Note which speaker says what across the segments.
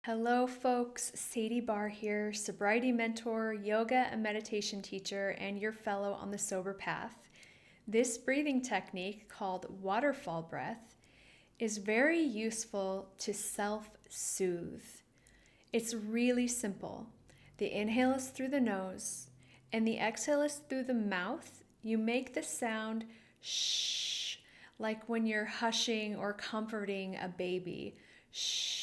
Speaker 1: Hello folks, Sadie Barr here, sobriety mentor, yoga and meditation teacher, and your fellow on the sober path. This breathing technique, called waterfall breath, is very useful to self-soothe. It's really simple. The inhale is through the nose, and the exhale is through the mouth. You make the sound shh, like when you're hushing or comforting a baby. Shh.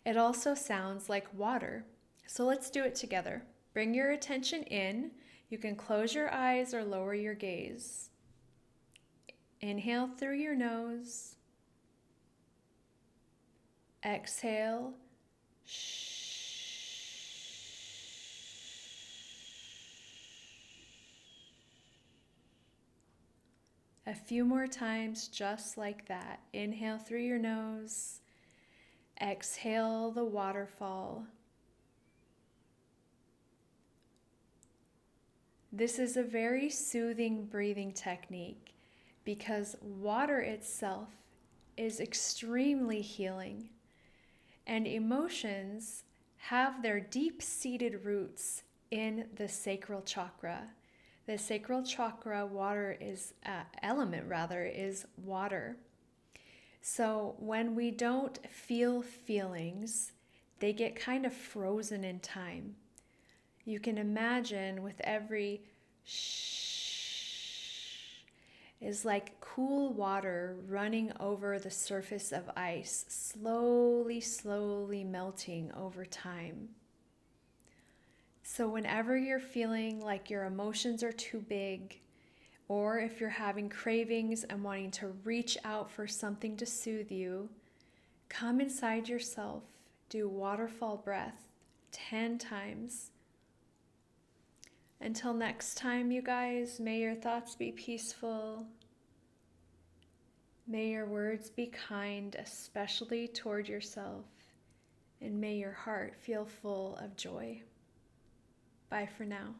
Speaker 1: It also sounds like water. So let's do it together. Bring your attention in. You can close your eyes or lower your gaze. Inhale through your nose. Exhale. Shh. A few more times just like that. Inhale through your nose. Exhale the waterfall. This is a very soothing breathing technique because water itself is extremely healing, and emotions have their deep-seated roots in the sacral chakra. The sacral chakra element is water. So when we don't feel feelings, they get kind of frozen in time. You can imagine with every shh is like cool water running over the surface of ice, slowly melting over time. So whenever you're feeling like your emotions are too big, or if you're having cravings and wanting to reach out for something to soothe you, come inside yourself, do waterfall breath 10 times. Until next time, you guys, may your thoughts be peaceful. May your words be kind, especially toward yourself. And may your heart feel full of joy. Bye for now.